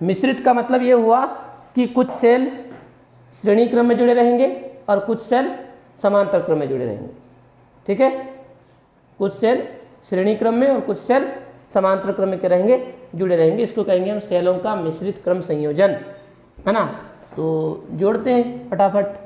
मिश्रित का मतलब ये हुआ कि कुछ सेल श्रेणी क्रम में जुड़े रहेंगे और कुछ सेल समांतर क्रम में जुड़े रहेंगे। ठीक है, कुछ सेल श्रेणी क्रम में और कुछ सेल समांतर क्रम के रहेंगे, जुड़े रहेंगे। इसको कहेंगे हम सेलों का मिश्रित क्रम संयोजन, है ना। तो जोड़ते हैं फटाफट।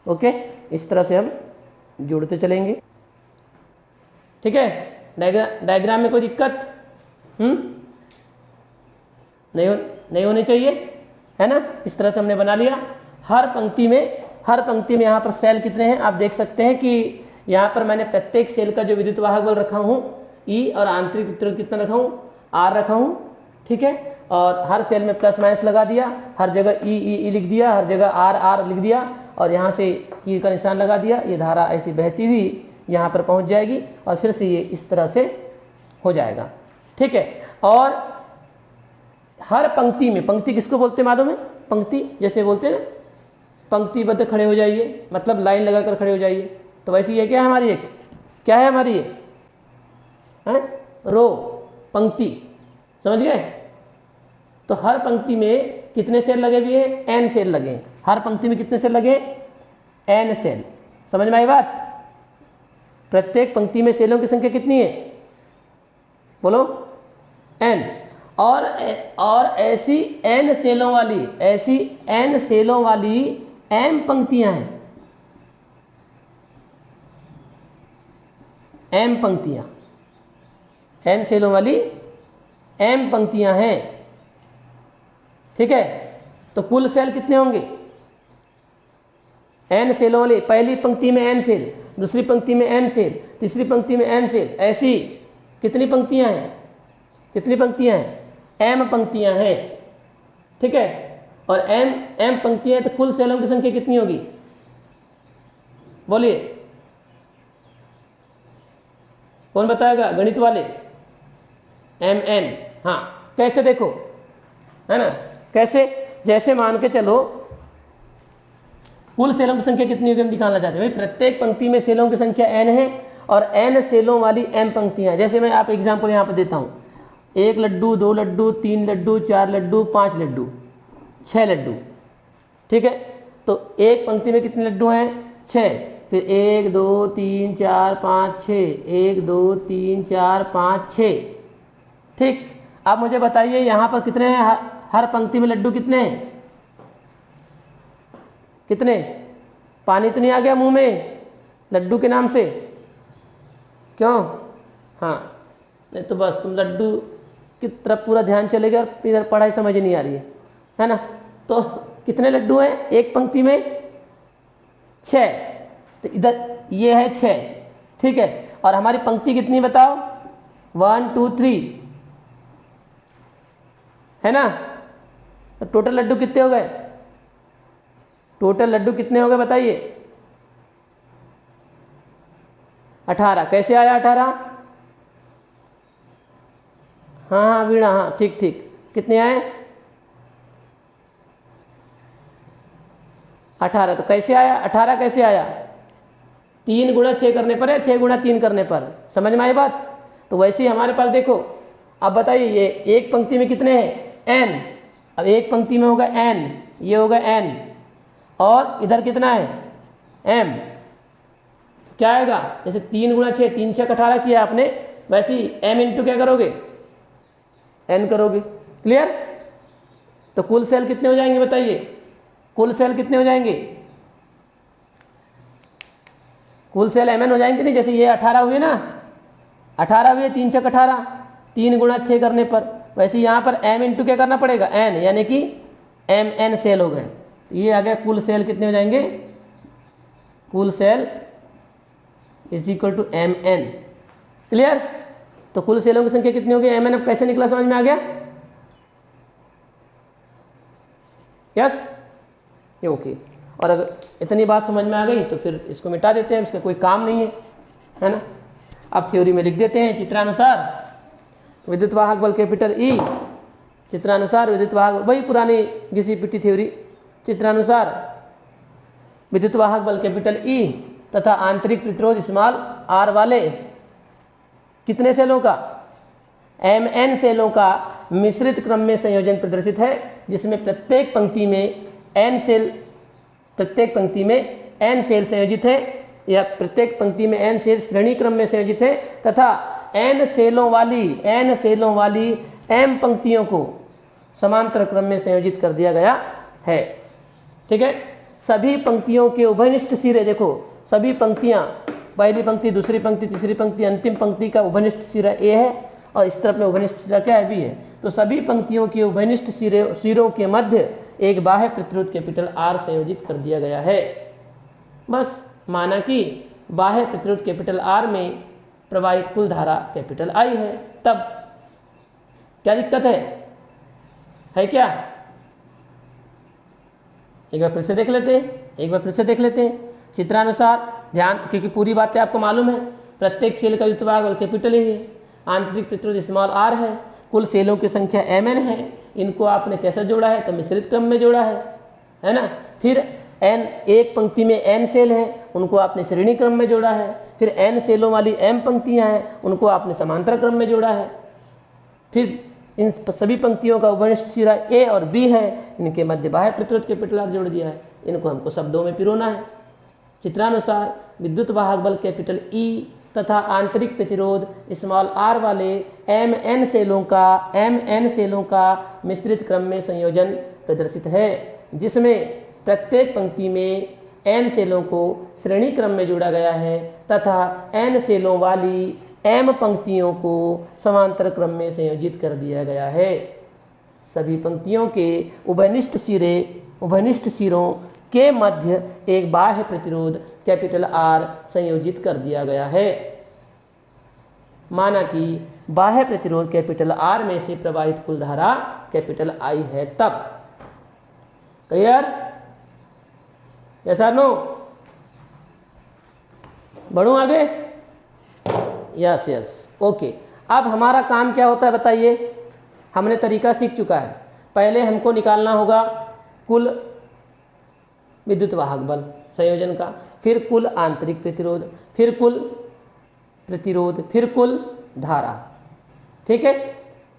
ओके, इस तरह से हम जोड़ते चलेंगे। ठीक है, डायग्राम में कोई दिक्कत नहीं होनी चाहिए, है ना। इस तरह से हमने बना लिया। हर पंक्ति में यहाँ पर सेल कितने हैं आप देख सकते हैं कि यहाँ पर मैंने प्रत्येक सेल का जो विद्युत वाहक बल रखा हूँ ई, और आंतरिक वितरण कितना रखा हूँ आर रखा हूँ। ठीक है, और हर सेल में प्लस माइनस लगा दिया, हर जगह ई लिख दिया, हर जगह आर लिख दिया, और यहाँ से तीर का निशान लगा दिया। ये धारा ऐसी बहती हुई यहाँ पर पहुँच जाएगी और फिर से ये इस तरह से हो जाएगा। ठीक है, और हर पंक्ति में, पंक्ति किसको बोलते हैं मालूम है? पंक्ति जैसे बोलते हैं ना, पंक्तिबद्ध खड़े हो जाइए, मतलब लाइन लगाकर खड़े हो जाइए। तो वैसे ये क्या है हमारी, एक क्या है हमारी, ये है रो, पंक्ति, समझ गए। तो हर पंक्ति में कितने सेल लगे हुए हैं? एन सेल लगे। हर पंक्ति में कितने सेल लगे? N cell. समझ में आई बात? प्रत्येक पंक्ति में सेलों की संख्या कितनी है बोलो? एन। और ऐसी एन सेलों वाली एम पंक्तियां हैं, एम पंक्तियां, एन सेलों वाली एम पंक्तियां हैं। ठीक है, तो कुल सेल कितने होंगे? एन सेलों वाली, पहली पंक्ति में एन सेल, दूसरी पंक्ति में एन सेल, तीसरी पंक्ति में एन सेल, ऐसी कितनी पंक्तियां हैं? कितनी पंक्तियां हैं? एम पंक्तियां हैं। ठीक है, और एम पंक्तियां हैं, तो कुल सेलों की संख्या कितनी होगी बोलिए? कौन बताएगा? गणित वाले? M N. हाँ, कैसे देखो, है ना, कैसे? जैसे मान के चलो कुल सेलों की संख्या कितनी होगी हम निकालना चाहते हैं। भाई प्रत्येक पंक्ति में सेलों की संख्या एन है और एन सेलों वाली एम पंक्तियां। जैसे मैं आप एग्जांपल यहाँ पर देता हूँ, 1 लड्डू, 2 लड्डू, 3 लड्डू, 4 लड्डू, 5 लड्डू, 6 लड्डू। ठीक है, तो एक पंक्ति में कितने लड्डू हैं? 6। फिर 1 2 3 4 5 6, 1 2 3 4 5 6। ठीक, अब मुझे बताइए यहाँ पर कितने हैं? हर पंक्ति में लड्डू कितने हैं? कितने? पानी तो नहीं आ गया मुंह में लड्डू के नाम से? क्यों? हाँ, नहीं तो बस तुम लड्डू की तरफ पूरा ध्यान चलेगा और इधर पढ़ाई समझ नहीं आ रही है ना। तो कितने लड्डू हैं एक पंक्ति में? 6। तो इधर ये है 6। ठीक है, और हमारी पंक्ति कितनी बताओ? 1 2 3, है ना। तो टोटल लड्डू कितने हो गए? टोटल लड्डू कितने हो गए बताइए? 18। कैसे आया 18? हाँ वीणा, हाँ ठीक। कितने आए? 18। तो कैसे आया 18? कैसे आया? 3 गुणा 6 करने पर है, 6 गुणा 3 करने पर। समझ में आई बात? तो वैसे ही हमारे पास देखो, अब बताइए ये एक पंक्ति में कितने हैं? एन। अब एक पंक्ति में होगा एन, ये होगा एन, और इधर कितना है? एम। तो क्या आएगा? जैसे 3 गुणा 6, 3 6 18 किया आपने, वैसे ही एम इंटू क्या करोगे? एन करोगे। क्लियर? तो कुल सेल कितने हो जाएंगे बताइए? कुल सेल कितने हो जाएंगे? कुल सेल एम एन हो जाएंगे नहीं? जैसे ये 18 हुए ना, 18 हुए, 3 6 18, 3 गुणा 6 करने पर, वैसे यहाँ पर एम इंटू क्या करना पड़ेगा? एन, यानी कि एम एन सेल हो गए। ये आ गया कुल सेल कितने हो जाएंगे? कुल cell is equal to M N. Clear? तो कुल सेलों की संख्या कितनी होगी? M N. अब कैसे निकला, समझ में आ गया? Yes, okay. और अगर इतनी बात समझ में आ गई तो फिर इसको मिटा देते हैं, इसका कोई काम नहीं है ना। अब थ्योरी में लिख देते हैं। चित्रानुसार विद्युत वाहक बल कैपिटल ई, चित्रानुसार विद्युत वाहक, वही पुरानी घिसी-पिटी थ्योरी। चित्रानुसार विद्युत वाहक बल कैपिटल ई तथा आंतरिक प्रतिरोध स्मॉल आर वाले कितने सेलों का? एम एन सेलों का मिश्रित क्रम में संयोजन प्रदर्शित है, जिसमें प्रत्येक पंक्ति में एन सेल संयोजित है, या प्रत्येक पंक्ति में एन सेल श्रेणी क्रम में संयोजित है, तथा एन सेलों वाली एम पंक्तियों को समांतर क्रम में संयोजित कर दिया गया है। ठीक है? सभी पंक्तियों के उभयनिष्ठ सिरे, देखो सभी पंक्तियां, पहली पंक्ति, दूसरी पंक्ति, तीसरी पंक्ति, अंतिम पंक्ति का उभयनिष्ठ सिरा ए है और इस तरफ में उभयनिष्ठ सिरा क्या है? बी है। तो सभी पंक्तियों के उभयनिष्ठ सिरों के मध्य एक बाह्य प्रतिरोध कैपिटल आर संयोजित कर दिया गया है। बस माना कि बाह्य प्रतिरोध कैपिटल आर में प्रवाहित कुल धारा कैपिटल आई है। तब क्या दिक्कत है क्या? एक बार फिर से देख लेते हैं। चित्रानुसार ध्यान, क्योंकि पूरी बातें आपको मालूम है। प्रत्येक सेल का विद्युत वाहक बल कैपिटल ए है, आंतरिक प्रतिरोध स्मॉल आर है, कुल सेलों की संख्या एम एन है। इनको आपने कैसे जोड़ा है? तो मिश्रित क्रम में जोड़ा है ना। फिर एन, एक पंक्ति में एन सेल है, उनको आपने श्रेणी क्रम में जोड़ा है। फिर एन सेलों वाली एम पंक्तियां हैं, उनको आपने समांतर क्रम में जोड़ा है। फिर इन सभी पंक्तियों का उभयनिष्ठ सिरा ए और बी है, इनके मध्य बाह्य प्रतिरोध कैपिटल आर जोड़ दिया है। इनको हमको शब्दों में पिरोना है। चित्रानुसार विद्युत वाहक बल कैपिटल ई तथा आंतरिक प्रतिरोध स्मॉल आर वाले एम एन सेलों का मिश्रित क्रम में संयोजन प्रदर्शित है, जिसमें प्रत्येक पंक्ति में एन सेलों को श्रेणी क्रम में जोड़ा गया है तथा एन सेलों वाली एम पंक्तियों को समांतर क्रम में संयोजित कर दिया गया है। सभी पंक्तियों के उभयनिष्ठ सिरों के मध्य एक बाह्य प्रतिरोध कैपिटल आर संयोजित कर दिया गया है। माना कि बाह्य प्रतिरोध कैपिटल आर में से प्रवाहित कुल धारा कैपिटल आई है। तब क्लियर? यस और नो? बढ़ूं आगे? Yes, okay. अब हमारा काम क्या होता है बताइए? हमने तरीका सीख चुका है। पहले हमको निकालना होगा कुल विद्युत वाहक बल संयोजन का, फिर कुल आंतरिक प्रतिरोध, फिर कुल धारा। ठीक है?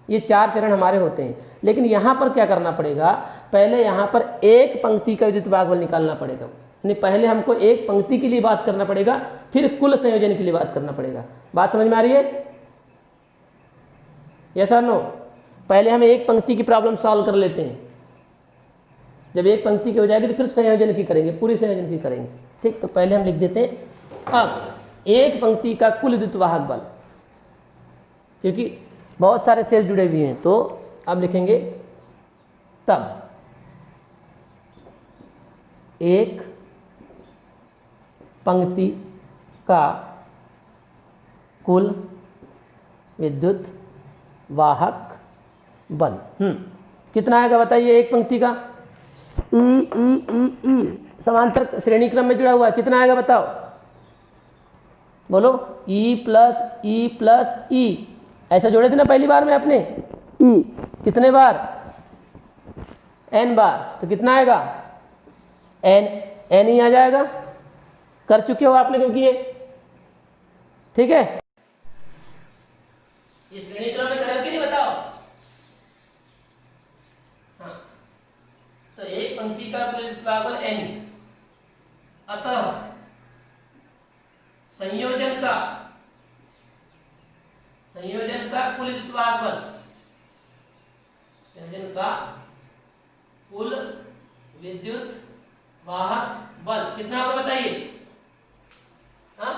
ये 4 चरण हमारे होते हैं। लेकिन यहां पर क्या करना पड़ेगा? पहले यहां पर एक पंक्ति का विद्युत वाहक बल निकालना पड़ेगा। नहीं, पहले हमको एक पंक्ति के लिए बात करना पड़ेगा, फिर कुल संयोजन के लिए बात करना पड़ेगा। बात समझ में आ रही है? यस और नो? पहले हम एक पंक्ति की प्रॉब्लम सॉल्व कर लेते हैं। जब एक पंक्ति की हो जाएगी तो फिर संयोजन की करेंगे, पूरी संयोजन की करेंगे। ठीक? तो पहले हम लिख देते हैं अब एक पंक्ति का कुल विद्युत वाहक बल, क्योंकि बहुत सारे सेल जुड़े हुए हैं। तो अब लिखेंगे तब एक पंक्ति का कुल विद्युत वाहक बल कितना आएगा बताइए? एक पंक्ति का समांतर श्रेणी क्रम में जुड़ा हुआ है, कितना आएगा बताओ? बोलो। ई प्लस ई, ऐसा जोड़े थे ना पहली बार में अपने। कितने बार? एन बार। तो कितना आएगा? एन ही आ जाएगा। कर चुके हो आपने, क्योंकि ये ठीक है। ये श्रेणी क्रम में करें कि नहीं बताओ? हाँ, तो एक पंक्ति का कुल विद्युत वाहक बल एन। अतः संयोजन का कुल विद्युत वाहक बल, संयोजन का कुल विद्युत वाहक बल कितना होगा बताइए? हाँ,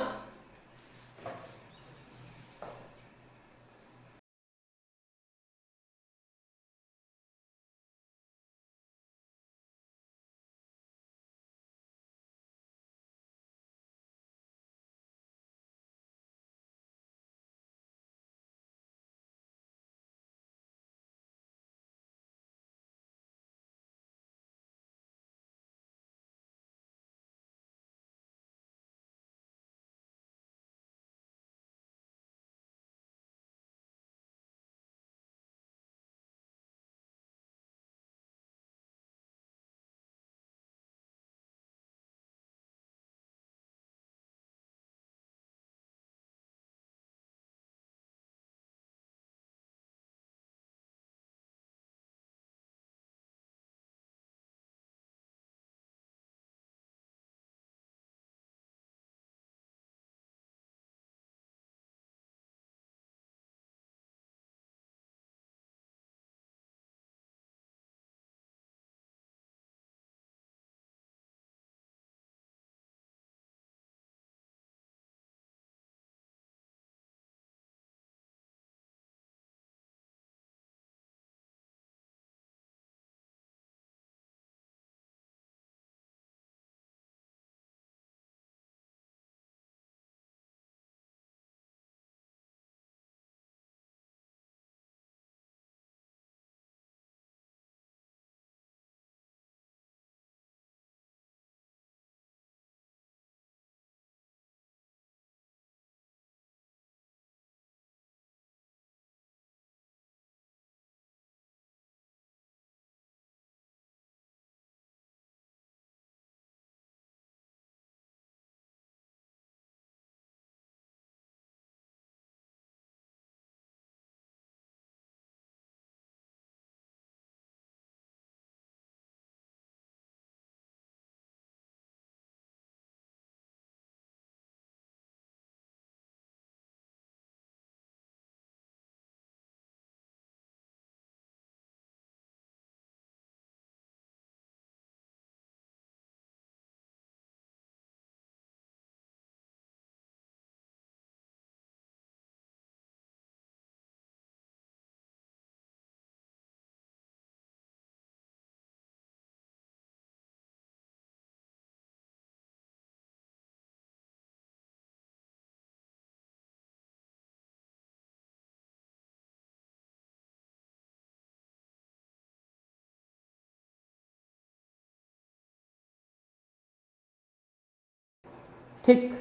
ठीक,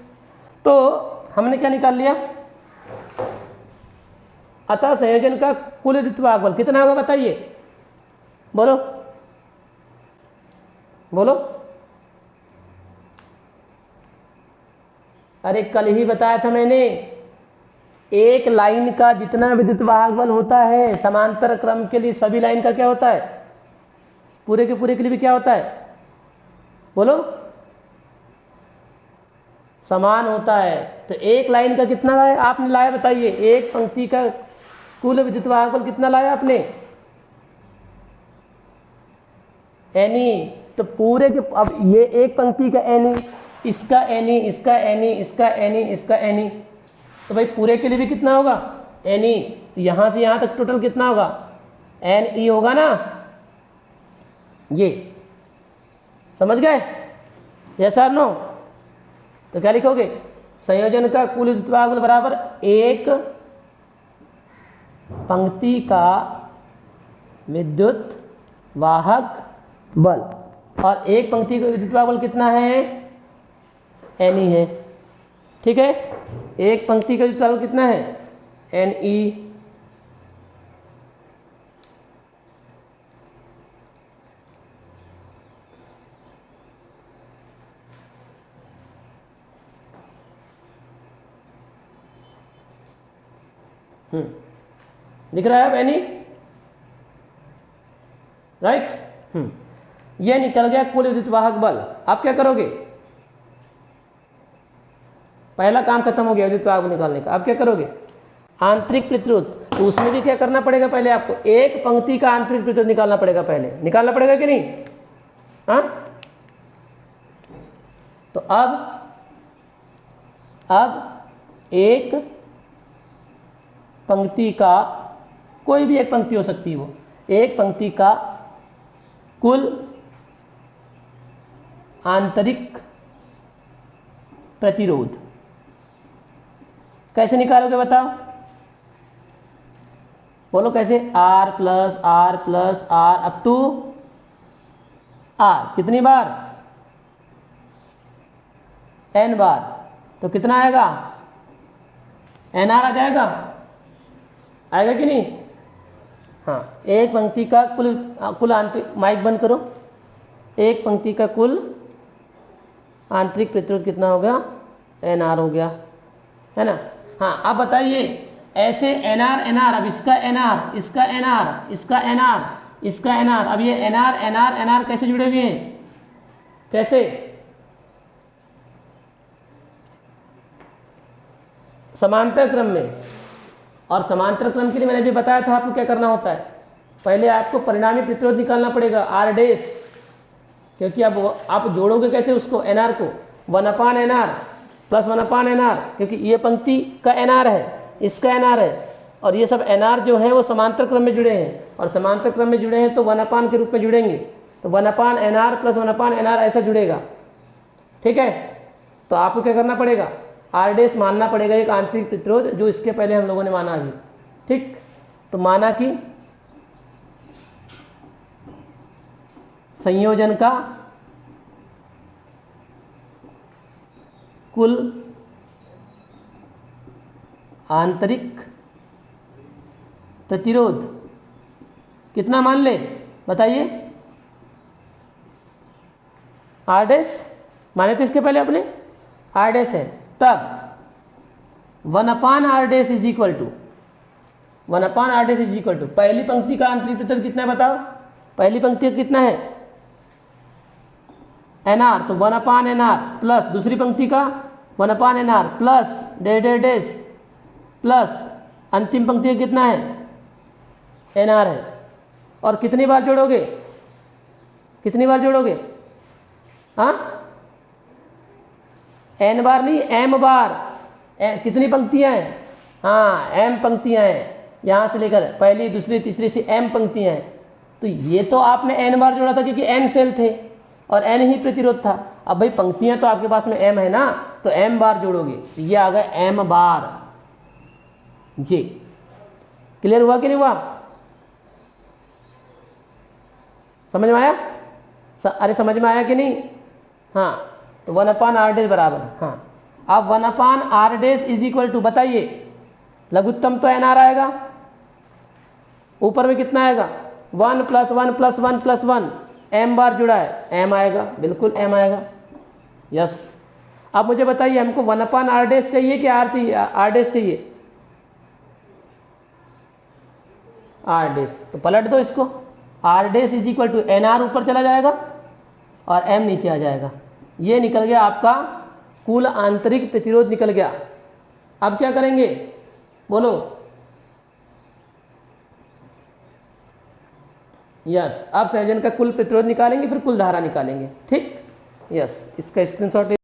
तो हमने क्या निकाल लिया, अतः संयोजन का कुल विद्युत भागफल कितना होगा बताइए, बोलो बोलो। अरे कल ही बताया था मैंने, एक लाइन का जितना विद्युत भागफल होता है समांतर क्रम के लिए सभी लाइन का क्या होता है, पूरे के पूरे के लिए भी क्या होता है, बोलो, समान होता है। तो एक लाइन का कितना है आपने लाया बताइए, एक पंक्ति का कुल विद्युत भागफल कितना लाया आपने, एनी। तो पूरे के, अब ये एक पंक्ति का एनी, इसका एनी, इसका एनी, इसका एनी, इसका एनी, तो भाई पूरे के लिए भी कितना होगा, एनी। तो यहां से यहां तक टोटल कितना होगा, एन ई होगा ना, ये समझ गए, यस और नो। तो क्या लिखोगे, संयोजन का कुल विद्युत भागफल बराबर एक पंक्ति का विद्युत वाहक बल, और एक पंक्ति का विद्युत भागफल कितना है, एन ई है, ठीक है। एक पंक्ति का विद्युत भागफल कितना है, एन ई। दिख रहा है अब एनी, राइट। ये निकल गया कुल विद्युत वाहक बल। आप क्या करोगे, पहला काम खत्म हो गया विद्युत वाहक बल निकालने का। अब क्या करोगे, आंतरिक प्रतिरोध, तो उसमें भी क्या करना पड़ेगा, पहले आपको एक पंक्ति का आंतरिक प्रतिरोध निकालना पड़ेगा, पहले निकालना पड़ेगा कि नहीं, हाँ। तो अब एक पंक्ति का, कोई भी एक पंक्ति हो सकती है वो, एक पंक्ति का कुल आंतरिक प्रतिरोध कैसे निकालोगे बताओ, बोलो कैसे, R plus R plus R up to R, कितनी बार, n बार, तो कितना आएगा, NR आ जाएगा, आएगा कि नहीं, हाँ। एक पंक्ति का कुल आंतरिक, माइक बंद करो, एक पंक्ति का कुल आंतरिक प्रतिरोध कितना हो गया, NR हो गया, है ना। हाँ, अब बताइए ऐसे NR NR, अब इसका NR, इसका NR, इसका NR, इसका NR, अब ये NR NR NR कैसे जुड़े हुए हैं, कैसे, समांतर क्रम में। और समांतर क्रम के लिए मैंने भी बताया था आपको क्या करना होता है, पहले आपको परिणामी प्रतिरोध निकालना पड़ेगा R डैश, क्योंकि अब आप जोड़ोगे कैसे उसको, NR को 1/NR प्लस 1/NR, क्योंकि ये पंक्ति का NR है, इसका NR है, और ये सब NR जो है वो समांतर क्रम में जुड़े हैं, और समांतर क्रम में जुड़े हैं तो 1/, के रूप में जुड़ेंगे, तो 1/NR प्लस 1/NR ऐसा जुड़ेगा, ठीक है। तो आपको क्या करना पड़ेगा, R डैश मानना पड़ेगा एक आंतरिक प्रतिरोध, जो इसके पहले हम लोगों ने माना अभी, ठीक। तो माना कि संयोजन का कुल आंतरिक प्रतिरोध कितना मान ले बताइए, R डैश माने थे इसके पहले अपने, R डैश है, तब 1/R dash is equal to 1/R dash is equal to, पहली पंक्ति का आंतरिक प्रतिरोध कितना है बताओ, पहली पंक्ति का कितना है, NR, तो 1/NR प्लस दूसरी पंक्ति का 1/NR plus dash dash dash plus अंतिम पंक्ति का कितना है, NR है। और कितनी बार जोड़ोगे, कितनी बार जोड़ोगे, हाँ, N बार नहीं, M बार, कितनी पंक्तियां हैं, हाँ M पंक्तियां हैं, यहां से लेकर पहली दूसरी तीसरी से M पंक्तियां हैं। तो ये तो आपने N बार जोड़ा था क्योंकि N सेल थे और N ही प्रतिरोध था। अब भाई पंक्तियां तो आपके पास में M है ना, तो M बार जोड़ोगे, तो ये आ गया M बार। जी क्लियर हुआ कि नहीं हुआ, समझ में आया, अरे समझ में आया कि नहीं, हाँ। तो 1/R डैश बराबर, हाँ अब 1/r dash is equal to, बताइए लघुत्तम तो nr आएगा, ऊपर में कितना आएगा 1 + 1 + 1 + 1, m बार जुड़ा है m आएगा, बिल्कुल m आएगा। यस, अब मुझे बताइए हमको 1/r डैश चाहिए कि r चाहिए, r डैश चाहिए, r डैश। तो पलट दो इसको, r dash is equal to nr ऊपर चला जाएगा और m नीचे आ जाएगा। ये निकल गया आपका कुल आंतरिक प्रतिरोध निकल गया। अब क्या करेंगे बोलो? यस, अब संयोजन का कुल प्रतिरोध निकालेंगे, फिर कुल धारा निकालेंगे। ठीक, यस, इसका स्क्रीनशॉट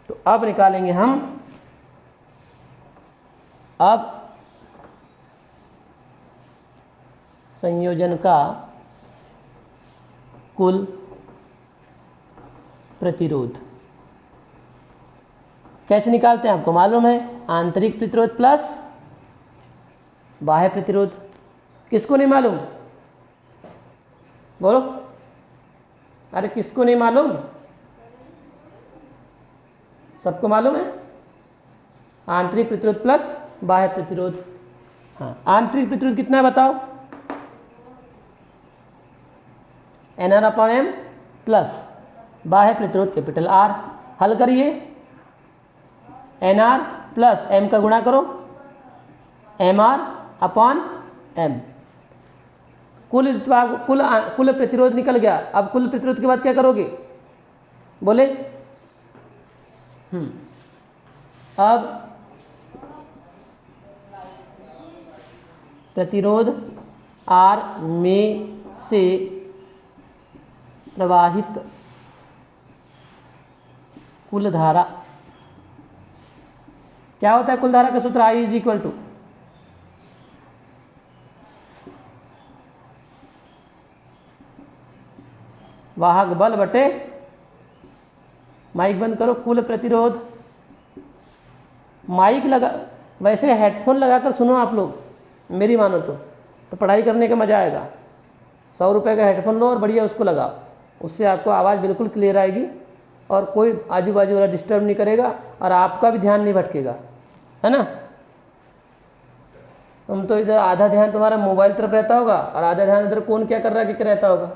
तो अब निकालेंगे हम अब संयोजन का कुल प्रतिरोध। कैसे निकालते हैं आपको मालूम है, आंतरिक प्रतिरोध प्लस बाह्य प्रतिरोध। किसको नहीं मालूम बोलो? अरे किसको नहीं मालूम? सबको मालूम है, आंतरिक प्रतिरोध प्लस बाह्य प्रतिरोध। हाँ, आंतरिक प्रतिरोध कितना है बताओ? nr/m प्लस बाह्य प्रतिरोध कैपिटल R। हल करिए, nr प्लस m का गुणा करो mr/m। कुल कुल प्रतिरोध निकल गया। अब कुल प्रतिरोध के बाद क्या करोगे, बोले? अब प्रतिरोध R में से प्रवाहित कुल धारा, क्या होता है कुल धारा का सूत्र? I इज इक्वल टू वाहक बल बटे, माइक बंद करो, कुल प्रतिरोध। माइक लगा, वैसे हेडफोन लगाकर सुनो आप लोग, मेरी मानो तो पढ़ाई करने का मजा आएगा। 100 रुपये का हेडफोन लो और बढ़िया उसको लगाओ, उससे आपको आवाज़ बिल्कुल क्लियर आएगी और कोई आजू बाजू वाला डिस्टर्ब नहीं करेगा और आपका भी ध्यान नहीं भटकेगा, है ना। तुम तो इधर आधा ध्यान तुम्हारा मोबाइल तरफ रहता होगा और आधा ध्यान इधर कौन क्या कर रहा है क्या रहता होगा।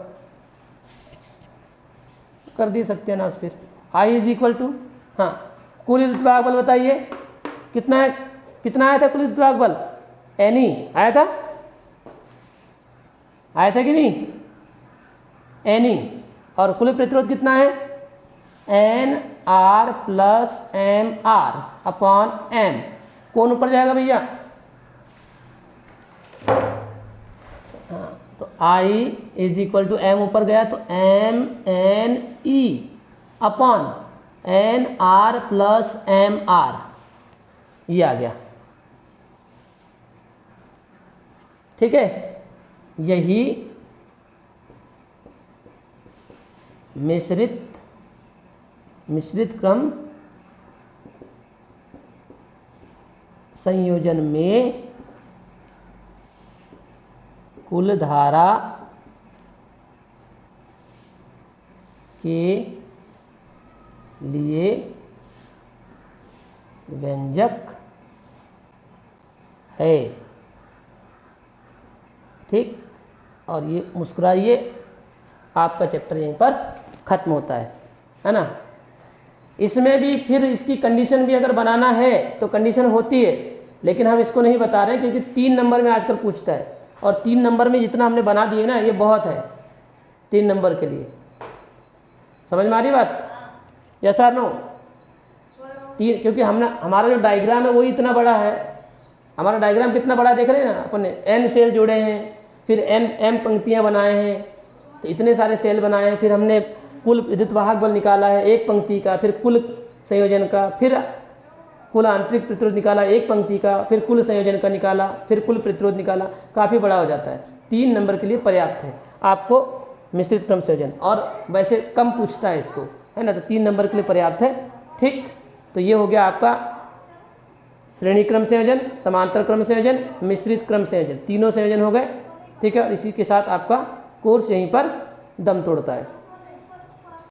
कर दी सत्यानाश फिर। I इज इक्वल टू, हाँ, कुल विद्युत बल बताइए कितना है, कितना आया था कुल विद्युत बल? NE आया था, आया था कि नहीं? NE। और कुल प्रतिरोध कितना है? NR plus MR upon M। कौन ऊपर जाएगा भैया? हाँ, तो I is equal to M ऊपर गया तो MNE upon NR plus MR, ये आ गया। ठीक है, यही मिश्रित क्रम संयोजन में कुल धारा के लिए व्यंजक है। ठीक, और ये मुस्कुराइए, आपका चैप्टर यहीं पर खत्म होता है ना। इसमें भी फिर इसकी कंडीशन भी अगर बनाना है तो कंडीशन होती है, लेकिन हम इसको नहीं बता रहे हैं क्योंकि 3 नंबर में आजकल पूछता है और 3 नंबर में जितना हमने बना दिए ना ये बहुत है 3 नंबर के लिए। समझ में आ रही बात? यस और नो? क्योंकि हमारा जो डायग्राम है वही इतना बड़ा है। हमारा डायग्राम कितना बड़ा देख रहे हैं ना, अपन ने n सेल जोड़े हैं, फिर m पंक्तियां बनाए हैं, तो इतने सारे सेल बनाए हैं, फिर हमने कुल विद्युत वाहक बल निकाला है एक पंक्ति का, फिर कुल संयोजन का, फिर कुल आंतरिक प्रतिरोध निकाला एक पंक्ति का, फिर कुल संयोजन का निकाला, फिर कुल प्रतिरोध निकाला, काफ़ी बड़ा हो जाता है। 3 नंबर के लिए पर्याप्त है आपको मिश्रित क्रम संयोजन, और वैसे कम पूछता है इसको, है ना, तो 3 नंबर के लिए पर्याप्त है। ठीक, तो ये हो गया आपका श्रेणी क्रम संयोजन, समांतर क्रम संयोजन, मिश्रित क्रम संयोजन, तीनों संयोजन हो गए। ठीक है, और इसी के साथ आपका कोर्स यहीं पर दम तोड़ता है।